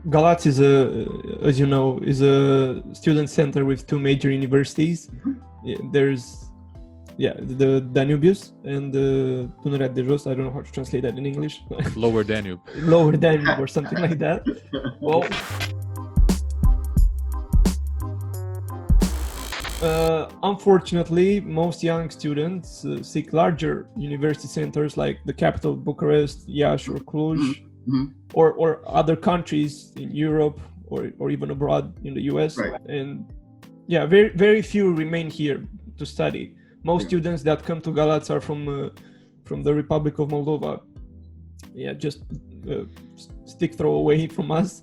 Galatz is as you know, is a student center with two major universities. There's the Danubius and the Dunărea de Jos. I don't know how to translate that in English. Lower Danube. Lower Danube or something like that. Well, unfortunately, most young students seek larger university centers like the capital Bucharest, Iași, or Cluj, or other countries in Europe or even abroad in the US. Right. And yeah, very, very few remain here to study. Most students that come to Galatz are from the Republic of Moldova. Yeah, just stick throw away from us.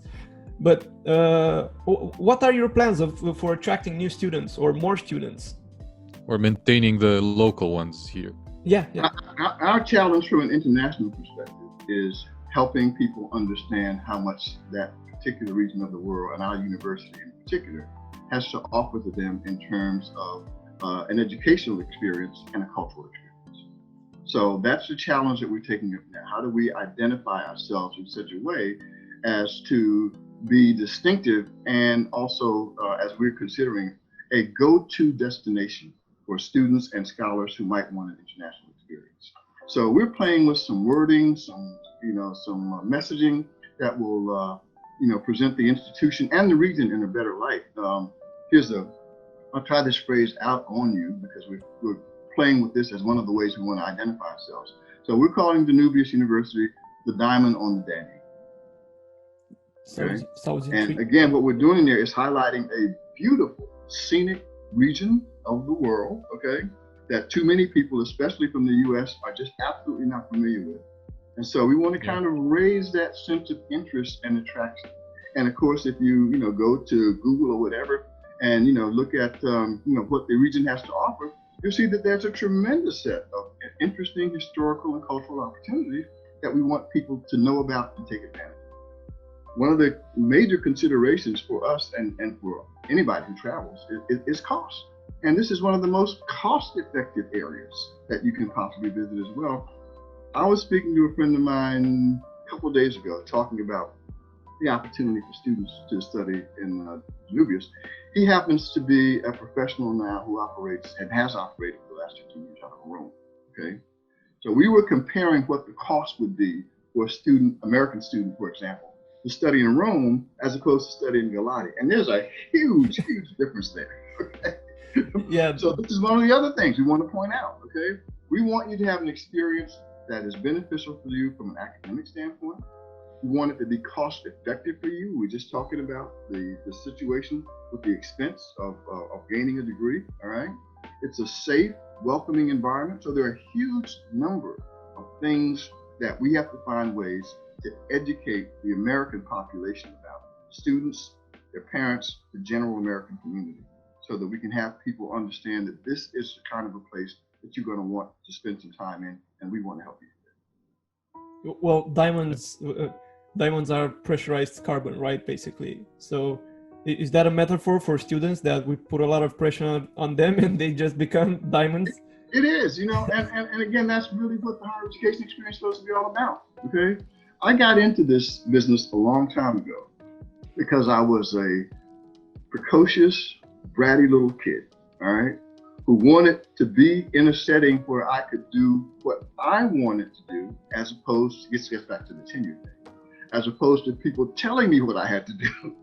But what are your plans for attracting new students or more students? Or maintaining the local ones here? Yeah. Our challenge from an international perspective is helping people understand how much that particular region of the world, and our university in particular, has to offer to them in terms of an educational experience and a cultural experience. So that's the challenge that we're taking up now. How do we identify ourselves in such a way as to be distinctive and also, as we're considering, a go-to destination for students and scholars who might want an international experience. So we're playing with some wording, some messaging that will, present the institution and the region in a better light. I'll try this phrase out on you because we're playing with this as one of the ways we want to identify ourselves. So we're calling Danubius University the Diamond on the Danube. Okay? And again, what we're doing in there is highlighting a beautiful scenic region of the world, okay, that too many people, especially from the US, are just absolutely not familiar with. And so we want to kind of raise that sense of interest and attraction. And of course, if you go to Google or whatever and look at what the region has to offer, you'll see that there's a tremendous set of interesting historical and cultural opportunities that we want people to know about and take advantage of. One of the major considerations for us and for anybody who travels is cost. And this is one of the most cost-effective areas that you can possibly visit as well. I was speaking to a friend of mine a couple of days ago, talking about the opportunity for students to study in Danubius. He happens to be a professional now who operates and has operated for the last 15 years out of Rome, okay? So we were comparing what the cost would be for a American student, for example, to study in Rome as opposed to studying in Galati. And there's a huge, huge difference there, okay? Yeah. So this is one of the other things we want to point out, okay? We want you to have an experience that is beneficial for you from an academic standpoint. We want it to be cost effective for you. We're just talking about the situation with the expense of gaining a degree, all right? It's a safe, welcoming environment. So there are a huge number of things that we have to find ways to educate the American population about, students, their parents, the general American community, so that we can have people understand that this is the kind of a place that you're going to want to spend some time in, and we want to help you. Well, diamonds are pressurized carbon, right? Basically. So is that a metaphor for students that we put a lot of pressure on them and they just become diamonds? It is, and again, that's really what the higher education experience is supposed to be all about, okay? I got into this business a long time ago because I was a precocious, bratty little kid, all right, who wanted to be in a setting where I could do what I wanted to do, as opposed to, this gets back to the tenure thing, as opposed to people telling me what I had to do.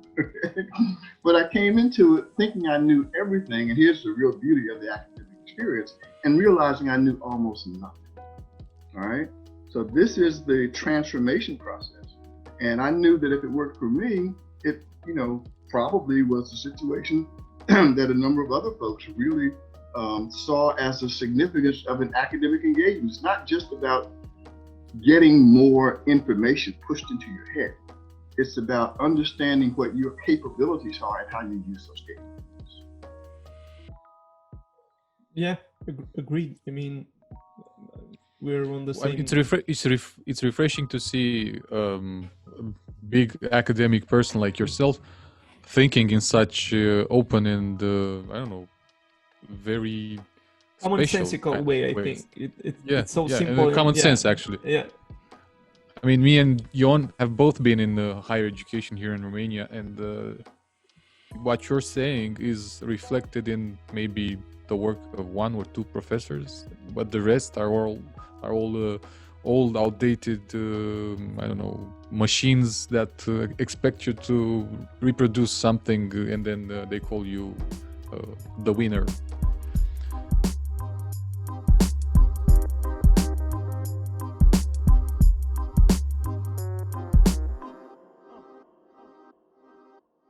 But I came into it thinking I knew everything, and here's the real beauty of the academic experience, and realizing I knew almost nothing, all right? So this is the transformation process. And I knew that if it worked for me, it, probably was a situation that a number of other folks really saw as the significance of an academic engagement. It's not just about getting more information pushed into your head. It's about understanding what your capabilities are and how you use those capabilities. Yeah, agreed. I mean, we're on the same. It's refreshing to see a big academic person like yourself thinking in such open and very commonsensical way. I think it's so simple. Common sense actually. Yeah. I mean, me and Ion have both been in higher education here in Romania, and what you're saying is reflected in maybe the work of one or two professors, but the rest are all old, outdated, I don't know, machines that expect you to reproduce something, and then they call you the winner.